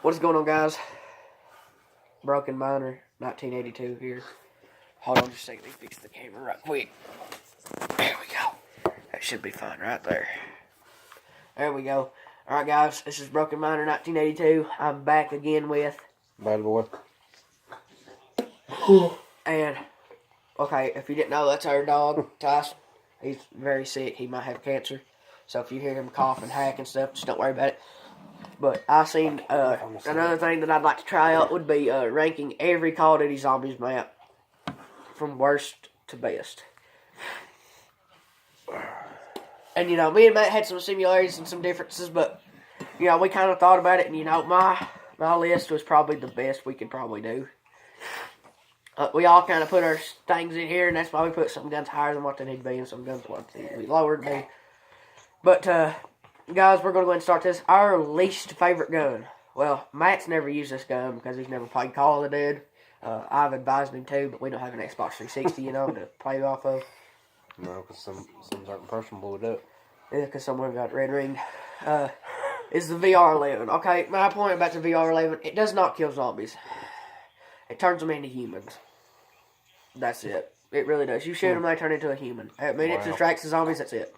What is going on, guys? Broken Miner 1982 here. Hold on just a second. Let me fix the camera right quick. There we go. That should be fine right there. There we go. Alright, guys. This is Broken Miner 1982. I'm back again with... Bad boy. And, okay, if you didn't know, that's our dog, Tyson. He's very sick. He might have cancer. So if you hear him cough and hack and stuff, just don't worry about it. But I seen another thing that I'd like to try out would be ranking every Call of Duty Zombies map from worst to best. And, you know, me and Matt had some similarities and some differences, but, you know, we kind of thought about it, and, you know, my list was probably the best we could probably do. We all kind of put our things in here, and that's why we put some guns higher than what they need to be, and some guns what they need to be lower to be. But, guys, we're going to go ahead and start this. Our least favorite gun. Well, Matt's never used this gun because he's never played Call of the Dead. I've advised him to, but we don't have an Xbox 360, you know, to play off of. No, because some certain person blew it up. Yeah, because someone got red ringed. Is the VR11. Okay, my point about the VR11, it does not kill zombies. It turns them into humans. That's it. It really does. You shoot them, they turn into a human. I mean, it distracts the zombies, that's it.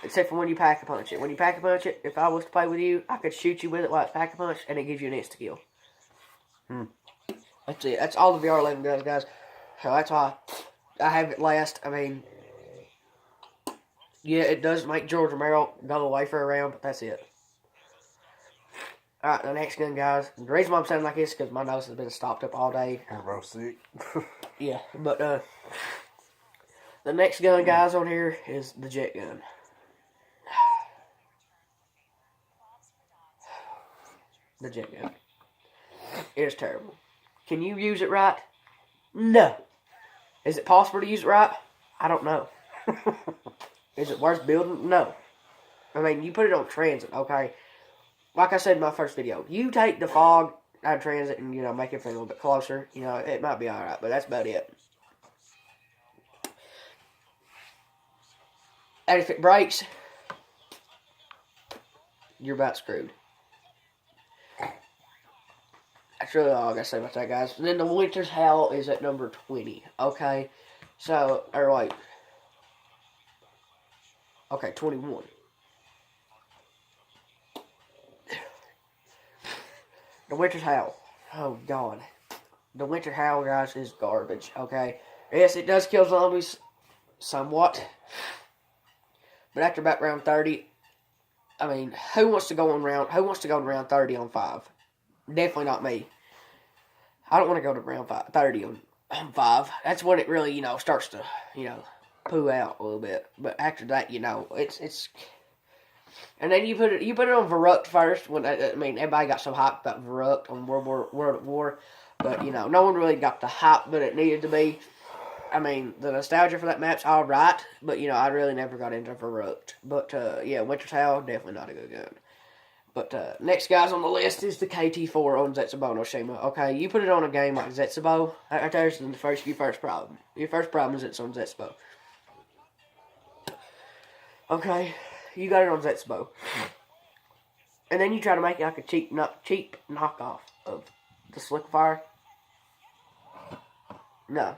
Except for when you pack-a-punch it. When you pack-a-punch it, if I was to play with you, I could shoot you with it while it's pack-a-punch, and it gives you an insta-kill. That's it. That's all the VR11 does, guys. So that's why I have it last. I mean, yeah, it does make George Romero go away for a round, but that's it. Alright, the next gun, guys. The reason why I'm saying like this is because my nose has been stopped up all day. I'm real sick. Yeah, but the next gun, guys, on here is the jet gun. The jet gun. It is terrible. Can you use it right? No. Is it possible to use it right? I don't know. Is it worth building? No. I mean, you put it on transit, okay? Like I said in my first video, you take the fog out of transit and, you know, make it feel a little bit closer. You know, it might be alright, but that's about it. And if it breaks, you're about screwed. That's really all I gotta say about that, guys. And then the Winter's Howl is at number 20, okay? So, or wait. Okay, 21. The Winter's Howl. Oh, God. The Winter Howl, guys, is garbage, okay? Yes, it does kill zombies somewhat. But after about round 30, I mean, who wants to go in round 30 on 5? Definitely not me. I don't want to go to round 30 on 5. That's when it really, you know, starts to, you know, poo out a little bit. But after that, you know, it's and then you put it on Verrucht first. When I mean, everybody got so hyped about Verrucht on World at War, but you know, no one really got the hype that it needed to be. I mean, the nostalgia for that map's all right, but you know, I really never got into Verrucht. But yeah, Winter's Howl, definitely not a good gun. But next guys on the list is the KT4 on Zetsubo no Shima. Okay, you put it on a game like Zetsubo, right there's your first problem. Your first problem is it's on Zetsubo. Okay, you got it on Zetsubo. And then you try to make it like a cheap knockoff of the Slickfire. No.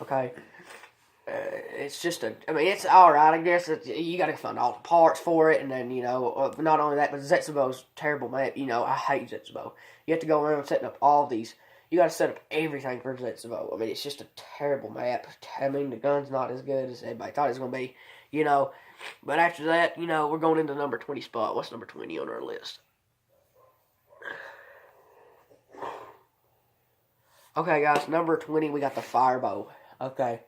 Okay. It's just I mean, it's alright, I guess. You gotta find all the parts for it, and then, you know, not only that, but Zetsubo's terrible map. You know, I hate Zetsubo. You have to go around setting up all these. You gotta set up everything for Zetsubo. I mean, it's just a terrible map. I mean, the gun's not as good as everybody thought it was gonna be, you know. But after that, you know, we're going into the number 20 spot. What's number 20 on our list? Okay, guys, number 20, we got the Firebow. Okay.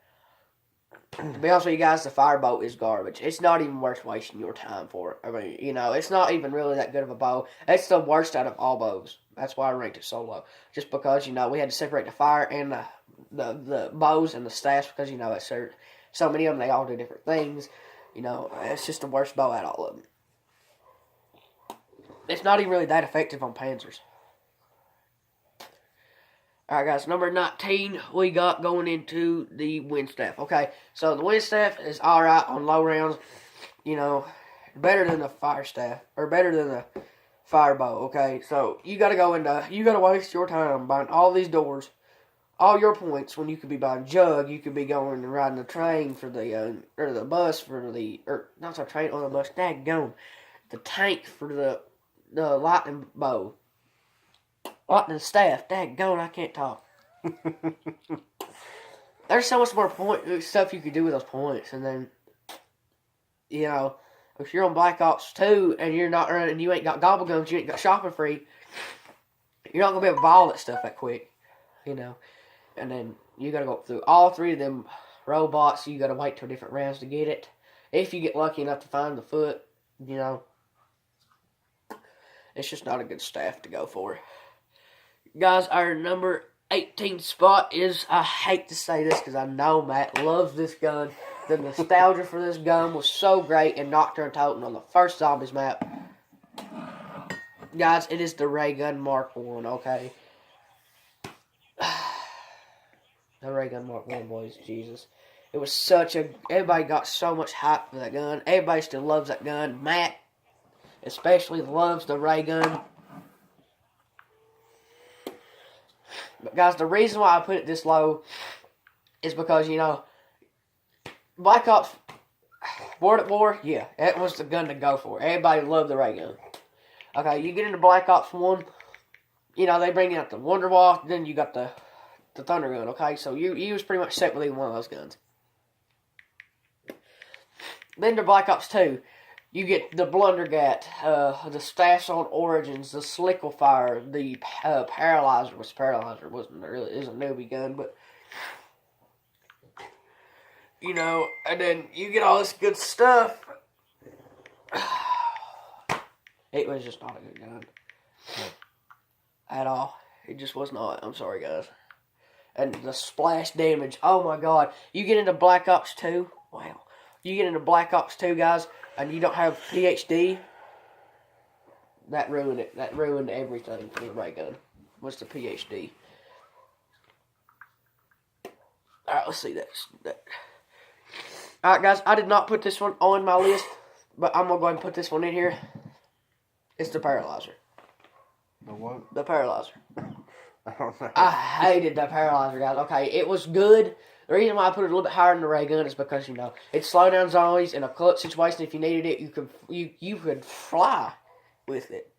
To be honest with you guys, the Firebow is garbage. It's not even worth wasting your time for. I mean, you know, it's not even really that good of a bow. It's the worst out of all bows. That's why I ranked it so low. Just because, you know, we had to separate the fire and the bows and the staffs because, you know, it's so many of them, they all do different things. You know, it's just the worst bow out of all of them. It's not even really that effective on Panzers. Alright, guys, number 19, we got going into the Windstaff. Okay, so the Windstaff is alright on low rounds. You know, better than the fire staff, or better than the fire bow, okay? So, you gotta waste your time buying all these doors, all your points, when you could be buying jug, you could be going and riding the train for or the bus for not the train or the bus, daggone, the tank for the lightning bow. Lightning staff, daggone, I can't talk. There's so much more stuff you could do with those points, and then, you know, if you're on Black Ops 2 and you're not running, you ain't got gobble gums, you ain't got shopping free, you're not gonna be able to buy all that stuff that quick, you know. And then you gotta go through all 3 of them robots. You gotta wait till different rounds to get it. If you get lucky enough to find the foot, you know, it's just not a good staff to go for. Guys, our number 18 spot is, I hate to say this because I know Matt loves this gun. The nostalgia for this gun was so great in Nocturne Totem on the first Zombies map. Guys, it is the Ray Gun Mark 1, okay? The Ray Gun Mark 1, boys, Jesus. It was everybody got so much hype for that gun. Everybody still loves that gun. Matt especially loves the ray gun. But guys, the reason why I put it this low is because, you know, Black Ops World at War, yeah, that was the gun to go for. Everybody loved the ray gun. Okay, you get into Black Ops 1, you know, they bring out the Wonderwall, then you got the Thunder gun, okay? So you was pretty much set with either one of those guns. Then to Black Ops 2, you get the Blundergat, the Stash on Origins, the Slickifire, the Paralyzer. Paralyzer wasn't really is a newbie gun, but you know, and then you get all this good stuff. It was just not a good gun at all. It just was not. I'm sorry, guys. And the splash damage. Oh my God! You get into Black Ops 2. Wow. You get into Black Ops 2, guys, and you don't have PhD, that ruined it. That ruined everything for the ray gun, was the PhD. Alright, let's see that. Alright, guys, I did not put this one on my list, but I'm going to go ahead and put this one in here. It's the Paralyzer. The what? The Paralyzer. I don't know. I hated the Paralyzer, guys. Okay, it was good. The reason why I put it a little bit higher than the ray gun is because, you know, it slowed down zombies in a clutch situation. If you needed it, you could fly with it.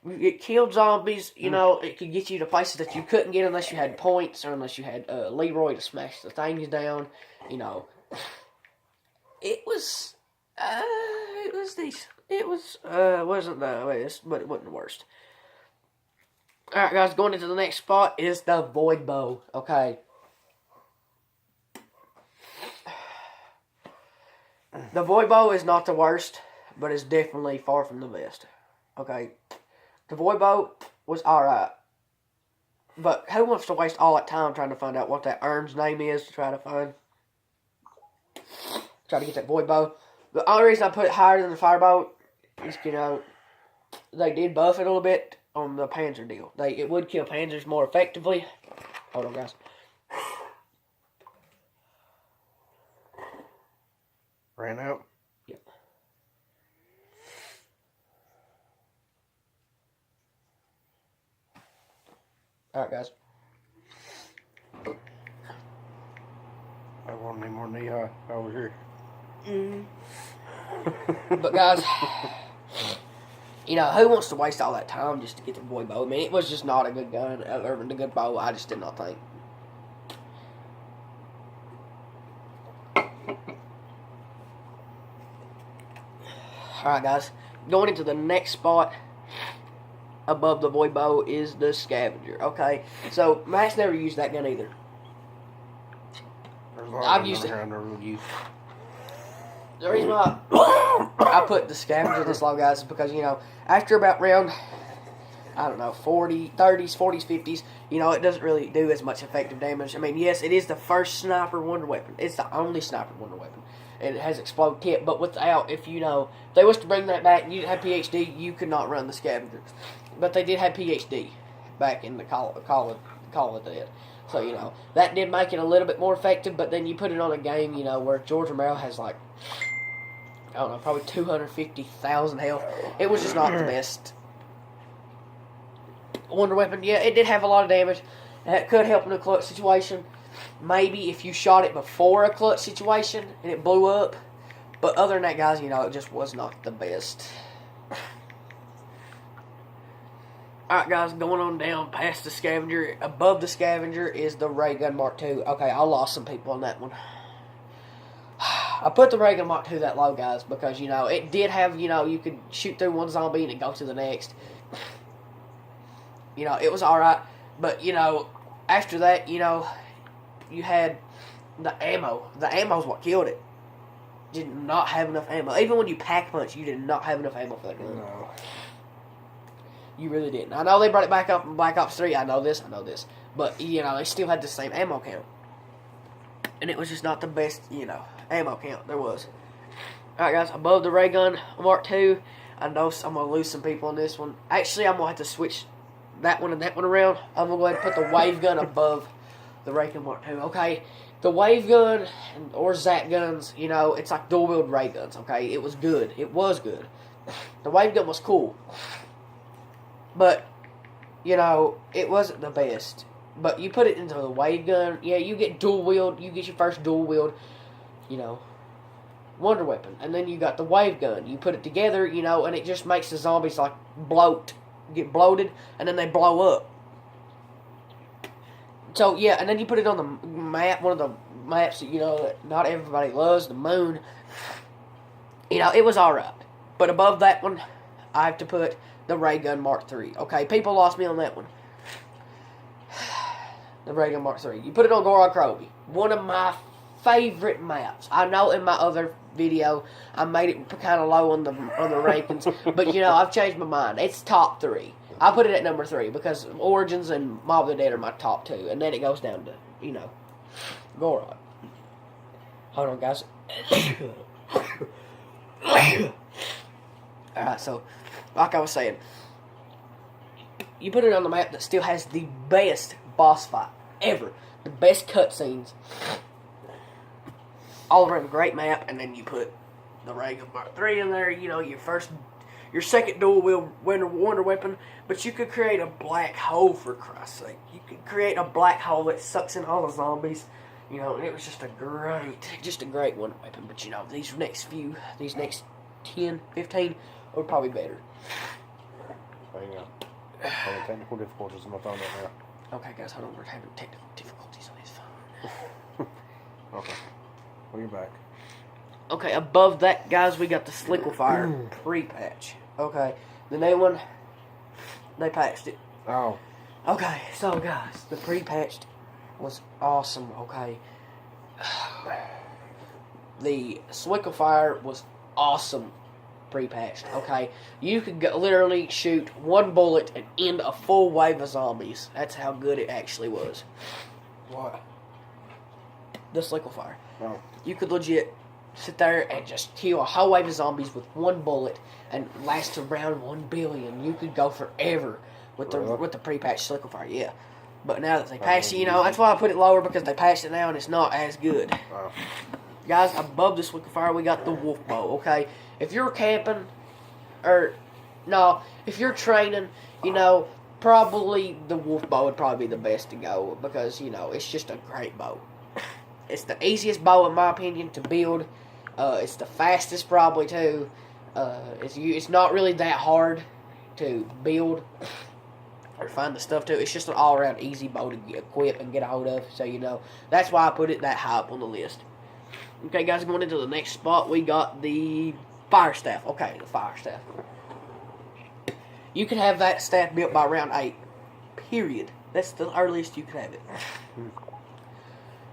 It killed zombies, you know. It could get you to places that you couldn't get unless you had points or unless you had Leroy to smash the things down. You know, it was decent. It wasn't the best, but it wasn't the worst. All right, guys, going into the next spot is the Void Bow. Okay. The Void Bow is not the worst, but it's definitely far from the best. Okay. The Void Bow was alright. But who wants to waste all that time trying to find out what that Ern's name is to try to get that Void Bow? The only reason I put it higher than the Firebow is, you know, they did buff it a little bit on the Panzer deal. It would kill Panzers more effectively. Hold on, guys. Ran out? Yep. Alright, guys. I want any more knee high over here. But, guys, you know, who wants to waste all that time just to get the Void Bow? I mean, it was just not a good gun, or a good bow. I just did not think. Alright, guys. Going into the next spot above the Void Bow is the Scavenger. Okay, so Matt's never used that gun either. I've used it. The reason why I put the Scavenger this low, guys, is because, you know, after about round, I don't know, 30s, 40s, 50s, you know, it doesn't really do as much effective damage. I mean, yes, it is the first sniper wonder weapon. It's the only sniper wonder weapon. And it has explode tip, but without, if they was to bring that back and you didn't have PhD, you could not run the Scavengers. But they did have PhD back in the Call of Dead. So, you know, that did make it a little bit more effective, but then you put it on a game, you know, where George Romero has, like, I don't know, probably 250,000 health. It was just not the best wonder weapon. Yeah, it did have a lot of damage. That could help in a clutch situation. Maybe if you shot it before a clutch situation and it blew up. But other than that, guys, you know, it just was not the best. Alright, guys, going on down past the scavenger. Above the scavenger is the ray gun Mark II. Okay, I lost some people on that one. I put the ray gun Mark II that low, guys, because, you know, it did have, you know, you could shoot through one zombie and it go to the next. You know, it was alright. But, you know, after that, you know, you had the ammo. The ammo's what killed it. Did not have enough ammo. Even when you pack punch, you did not have enough ammo for that gun. No. You really didn't. I know they brought it back up in Black Ops 3. I know this. But, you know, they still had the same ammo count. And it was just not the best, you know, ammo count there was. Alright, guys. Above the ray gun Mark II. I know I'm going to lose some people on this one. Actually, I'm going to have to switch that one and that one around. I'm going to go ahead and put the wave gun above the ray gun Mark II. Okay? The wave gun or Zap guns, you know, it's like dual-wield ray guns, okay? It was good. It was good. The wave gun was cool. But, you know, it wasn't the best. But you put it into the wave gun, yeah, you get dual-wield. You get your first dual-wield, you know, wonder weapon. And then you got the wave gun. You put it together, you know, and it just makes the zombies, like, get bloated, and then they blow up. So, yeah, and then you put it on the map, one of the maps that, you know, that not everybody loves, the moon. You know, it was alright. But above that one, I have to put the ray gun Mark III. Okay, people lost me on that one. The ray gun Mark III. You put it on Gorod Krovi. One of my favorite maps. I know in my other video, I made it kind of low on the rankings. But, you know, I've changed my mind. It's top 3. I put it at number 3 because Origins and Mob of the Dead are my top 2. And then it goes down to, you know, Gorod. Hold on, guys. Alright, so, like I was saying, you put it on the map that still has the best boss fight ever. The best cutscenes. All around a great map, and then you put the ray gun Mark III in there, you know, your second dual-wield wonder weapon, but you could create a black hole, for Christ's sake. You could create a black hole that sucks in all the zombies, you know, and it was just a great wonder weapon. But, you know, these next 10, 15 are probably better. Hang on. Having technical difficulties on my phone right now. Okay, guys, hold on. We're having technical difficulties on his phone. Okay. Well, you're back. Okay, above that, guys, we got the Slickifire pre-patch. Okay, the new one, they patched it. Oh. Okay, so, guys, the pre-patched was awesome, okay? The Slickifire was awesome pre-patched, okay? You could literally shoot one bullet and end a full wave of zombies. That's how good it actually was. What? The Slickifire. Oh. You could legit sit there and just kill a whole wave of zombies with one bullet and last around 1 billion. You could go forever with the pre-patched Slickifire, yeah. But now that they patched it, you know, that's why I put it lower, because they patched it now and it's not as good. Oh. Guys, above the Slickifire, we got the Wolf Bow, okay? If you're camping, if you're training, you know, probably the Wolf Bow would probably be the best to go, because, you know, it's just a great bow. It's the easiest bow, in my opinion, to build. It's the fastest, probably, too. It's not really that hard to build or find the stuff to. It's just an all-around easy bow to equip and get a hold of. So, you know, that's why I put it that high up on the list. Okay, guys, going into the next spot, we got the Fire Staff. Okay, the Fire Staff. You can have that staff built by round 8. Period. That's the earliest you can have it.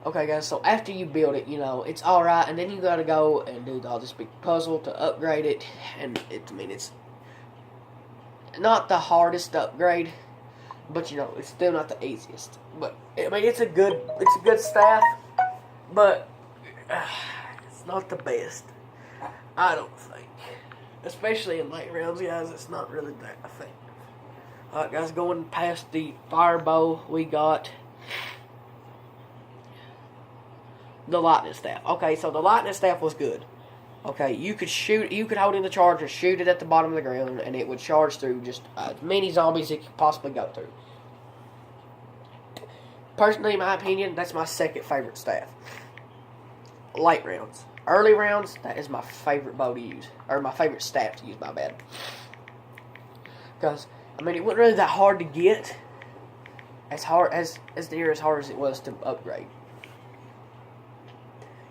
Okay, guys, so after you build it, you know, it's alright, and then you gotta go and do all this big puzzle to upgrade it, and it's not the hardest upgrade, but, you know, it's still not the easiest. But, I mean, it's a good staff, but it's not the best, I don't think. Especially in late rounds, guys, it's not really that effective. Alright, guys, going past the fire bow, we got the lightning staff. Okay, so the lightning staff was good. Okay, you could hold in the charge and shoot it at the bottom of the ground, and it would charge through just as many zombies as it could possibly go through. Personally, in my opinion, that's my second favorite staff. Late rounds. Early rounds, that is my favorite bow to use. Or my favorite staff to use, my bad. Because, I mean, it wasn't really that hard to get. As hard as it was to upgrade.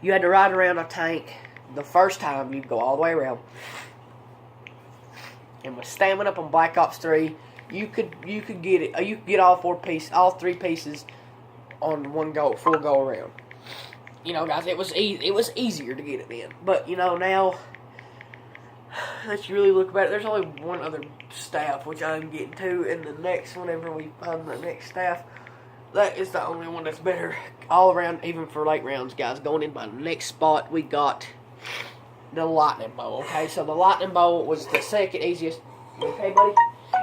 You had to ride around a tank. The first time, you'd go all the way around. And with stamina up on Black Ops 3, you could get it. You could get all three pieces on one go, full go around. You know, guys, it was easier to get it then. But you know, now that you really look about it, there's only one other staff which I'm getting to, and the next, whenever we find the next staff, that is the only one that's better all around, even for late rounds, guys. Going in my next spot, we got the lightning bow. Okay, so the lightning bow was the second easiest. Okay, buddy,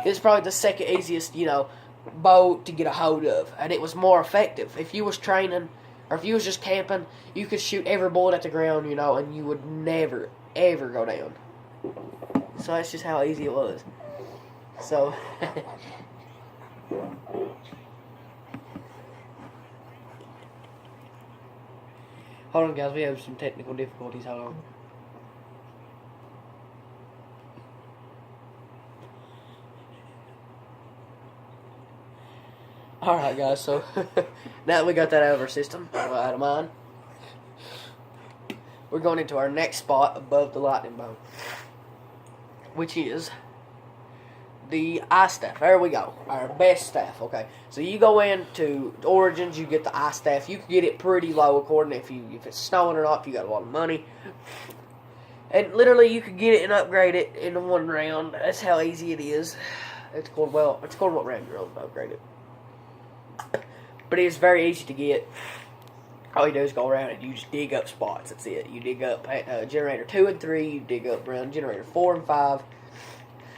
it's probably the second easiest, you know, bow to get a hold of, and it was more effective. If you was training, or if you was just camping, you could shoot every bullet at the ground, you know, and you would never, ever go down. So that's just how easy it was. So, hold on, guys, we have some technical difficulties. Hold on. Alright, guys, so now that we got that out of our system, out of mind, we're going into our next spot above the lightning bow, which is the ice staff. There we go, our best staff. Okay, so you go into Origins, you get the ice staff. You can get it pretty low according if it's snowing or not, if you got a lot of money. And literally, you could get it and upgrade it in one round. That's how easy it is. It's called what round you're on to upgrade it. But it's very easy to get. All you do is go around and you just dig up spots. That's it. You dig up generator 2 and 3. You dig up around generator 4 and 5.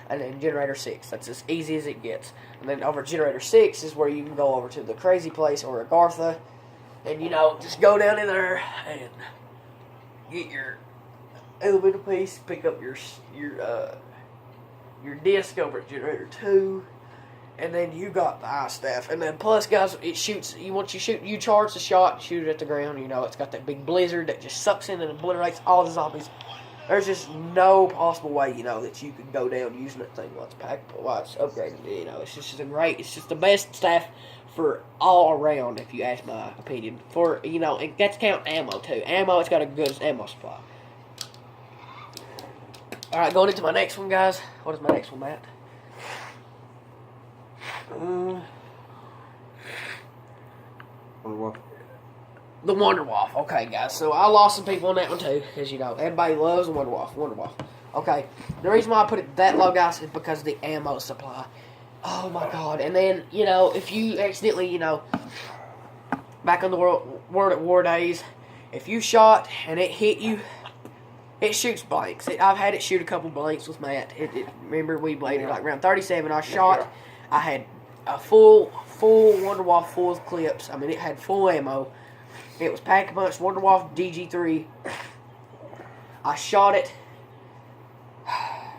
And then generator 6. That's as easy as it gets. And then over generator 6 is where you can go over to the crazy place or Agartha. And, you know, just go down in there and get your elemental piece. Pick up your disc over at generator 2. And then you got the ice staff. And then plus, guys, it shoots. You charge the shot and shoot it at the ground. You know, it's got that big blizzard that just sucks in and obliterates all the zombies. There's just no possible way, you know, that you could go down using that thing while it's upgraded. You know, it's just the best staff for all around, if you ask my opinion. For, you know, and that's count ammo too. Ammo, it's got a good ammo supply. Alright, going into my next one, guys. What is my next one, Matt? The Wonder Waff. Okay, guys. So I lost some people on that one too, because you know everybody loves the Wonder Waff. Okay. The reason why I put it that low, guys, is because of the ammo supply. Oh my God! And then you know if you accidentally, you know, back on the World at War days, if you shot and it hit you, it shoots blanks. I've had it shoot a couple blanks with Matt. Remember we played it like round 37. I shot. I had a full Wonder Waff full of clips. I mean, it had full ammo. It was Pack-a-Punch Wonder Waff DG3. I shot it,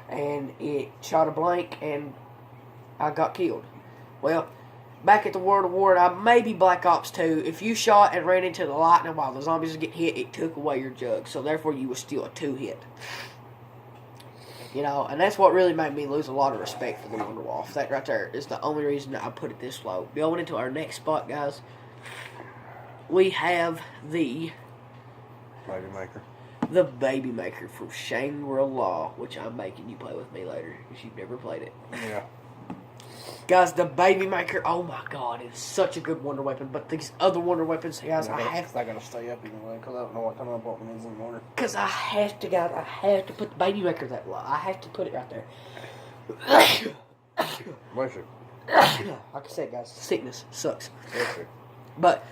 and it shot a blank, and I got killed. Well, back at the World of War, maybe Black Ops 2, if you shot and ran into the lightning while the zombies were getting hit, it took away your jug. So therefore, you were still a 2-hit. You know, and that's what really made me lose a lot of respect for the Wonder Waff. That right there is the only reason I put it this low. Going into our next spot, guys, we have the Baby Maker. The Baby Maker from Shangri-La, which I'm making you play with me later, because you've never played it. Yeah. Guys, the Baby Maker, oh my God, it's such a good wonder weapon. But these other wonder weapons, guys, I gotta stay up anyway, because I don't know what time I bought when it was in the morning. Because I have to put the Baby Maker that low. I have to put it right there. Bless you. Like I said, guys, sickness sucks. Bless you. But,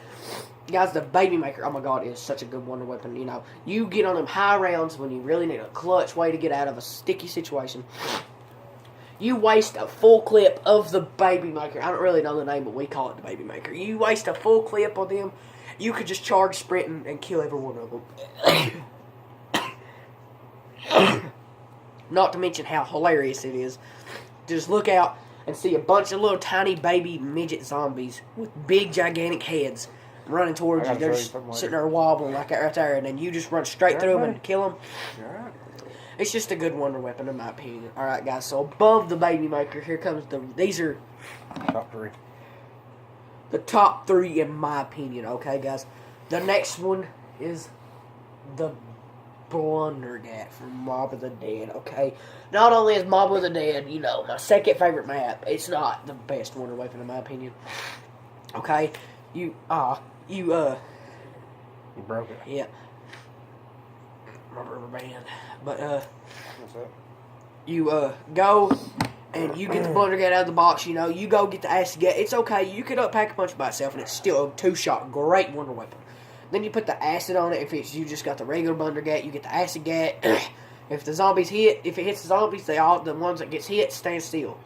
guys, the Baby Maker, oh my God, is such a good wonder weapon. You know, you get on them high rounds when you really need a clutch way to get out of a sticky situation. You waste a full clip of the Baby Maker. I don't really know the name, but we call it the Baby Maker. You waste a full clip on them, you could just charge sprinting and kill every one of them. Not to mention how hilarious it is. Just look out and see a bunch of little tiny baby midget zombies with big gigantic heads running towards you. They're just sitting there wobbling like that right there, and then you just run straight through them and kill them. Right. It's just a good wonder weapon in my opinion. Alright guys, so above the baby maker, here comes these are Top 3. the top 3 in my opinion, okay guys. The next one is the Blundergat from Mob of the Dead, okay? Not only is Mob of the Dead, you know, my second favorite map, it's not the best wonder weapon in my opinion. Okay? You broke it. Yeah. My rubber band. But, What's that? you, go and you get the Blundergat out of the box, you know, you go get the acid gat. It's okay, you could pack a punch by itself and it's still a 2-shot, great wonder weapon. Then you put the acid on it. If you just got the regular Blundergat, you get the acid gat. If the zombies hit, if it hits the zombies, the ones that gets hit stand still.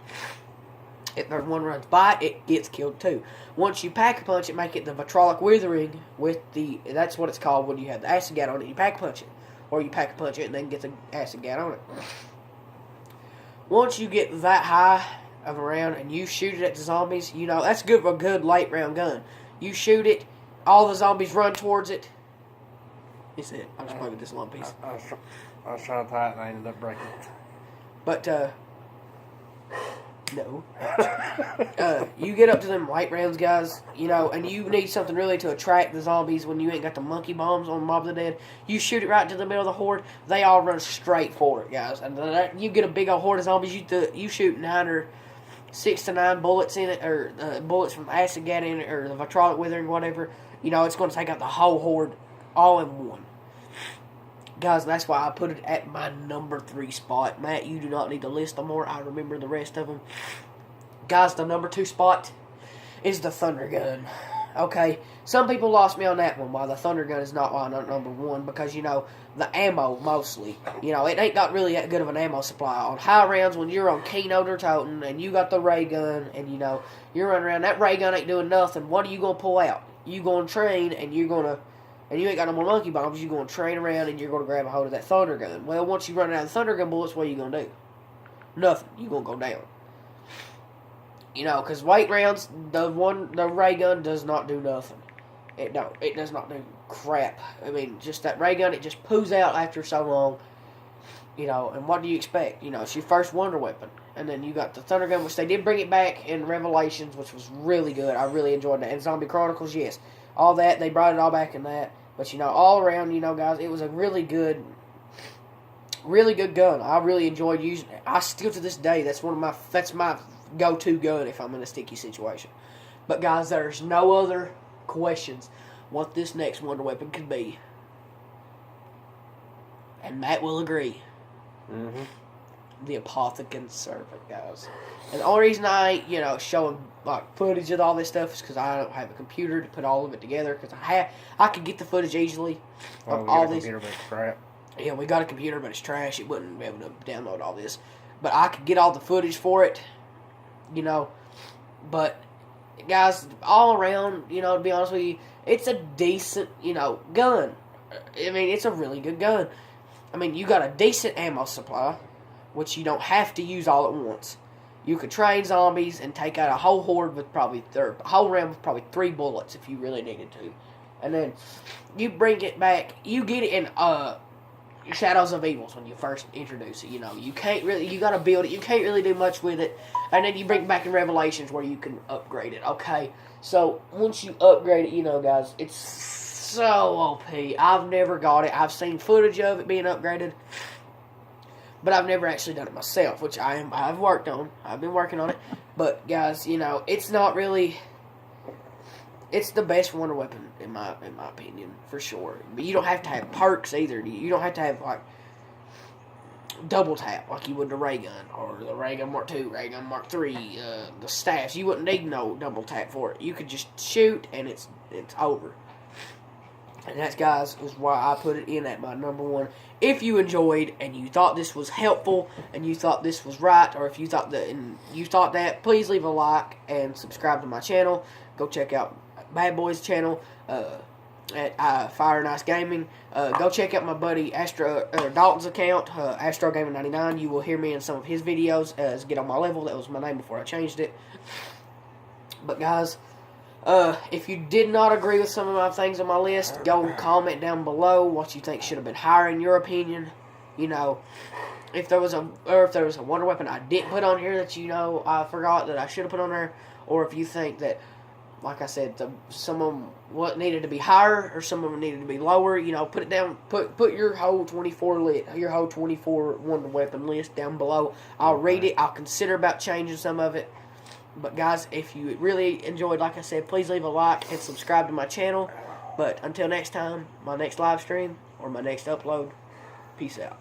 If there's one runs by, it gets killed too. Once you pack a punch it, make it the vitrolic withering with that's what it's called when you have the acid gat on it. You pack a punch it, or you pack a punch it and then get the acid gat on it. Once you get that high of a round and you shoot it at the zombies, you know that's good for a good late round gun. You shoot it. All the zombies run towards it. That's it. I'm just playing with this long piece. I was trying to tie it and I ended up breaking it. But, no. You get up to them light rounds, guys, you know, and you need something really to attract the zombies when you ain't got the monkey bombs on Mob of the Dead. You shoot it right into the middle of the horde, they all run straight for it, guys. And you get a big old horde of zombies, you shoot 6 to 9 bullets in it, or bullets from the acid gat in it, or the vitrolic withering, whatever. You know, it's going to take out the whole horde all in one. Guys, that's why I put it at my number 3 spot. Matt, you do not need to list them more. I remember the rest of them. Guys, the number 2 spot is the Thunder Gun. Okay, some people lost me on that one, why the Thunder Gun is not number 1, because, you know, the ammo, mostly. You know, it ain't got really that good of an ammo supply. On high rounds, when you're on keynote or toting, and you got the ray gun, and, you know, you're running around, that ray gun ain't doing nothing, what are you going to pull out? You going to train, and you ain't got no more monkey bombs, you're going to train around, and you're going to grab a hold of that Thunder Gun. Well, once you run out of the Thunder Gun bullets, what are you going to do? Nothing. You're going to go down. You know, because weight rounds, the ray gun does not do nothing. It does not do crap. I mean, just that ray gun, it just poos out after so long. You know, and what do you expect? You know, it's your first wonder weapon. And then you got the Thunder Gun, which they did bring it back in Revelations, which was really good. I really enjoyed that. And Zombie Chronicles, yes. All that, they brought it all back in that. But, you know, all around, you know, guys, it was a really good gun. I really enjoyed using it. I still, to this day, that's my go-to gun if I'm in a sticky situation. But, guys, there's no other questions what this next wonder weapon could be. And Matt will agree. Mm-hmm. The Apothecary Servant, guys. And the only reason I ain't, you know, showing like footage of all this stuff is because I don't have a computer to put all of it together. Because I could get the footage easily of all this. Computer, but it's crap. Yeah, we got a computer, but it's trash. It wouldn't be able to download all this. But I could get all the footage for it, you know. But guys, all around, you know, to be honest with you, it's a decent, you know, gun. I mean, it's a really good gun. I mean, you got a decent ammo supply, which you don't have to use all at once. You could train zombies and take out a whole horde with probably a whole round with probably 3 bullets if you really needed to. And then you bring it back. You get it in Shadows of Evils when you first introduce it. You know, you got to build it. You can't really do much with it. And then you bring it back in Revelations where you can upgrade it. Okay, so once you upgrade it, you know, guys, it's so OP. I've never got it. I've seen footage of it being upgraded. But I've never actually done it myself, which I've worked on. I've been working on it. But, guys, you know, it's not really... It's the best wonder weapon, in my opinion, for sure. But you don't have to have perks, either. You don't have to have, like, double tap, like you would the ray gun, or the ray gun Mark II, ray gun Mark III, the staffs. You wouldn't need no double tap for it. You could just shoot, and it's over. And that's, guys, is why I put it in at my number 1. If you enjoyed and you thought this was helpful and you thought this was right, or if you thought that, please leave a like and subscribe to my channel. Go check out Bad Boy's channel. at Fire Nice Gaming. Go check out my buddy Dalton's account, Astro Gaming 99. You will hear me in some of his videos as Get On My Level. That was my name before I changed it. But guys, if you did not agree with some of my things on my list, go comment down below what you think should have been higher in your opinion. You know, if there was a wonder weapon I didn't put on here that I forgot that I should have put on there, or if you think that, like I said, some of them what needed to be higher or some of them needed to be lower, put it down. Put your whole 24 wonder weapon list down below. I'll read it. I'll consider about changing some of it. But guys, if you really enjoyed, like I said, please leave a like and subscribe to my channel. But until next time, my next live stream or my next upload, peace out.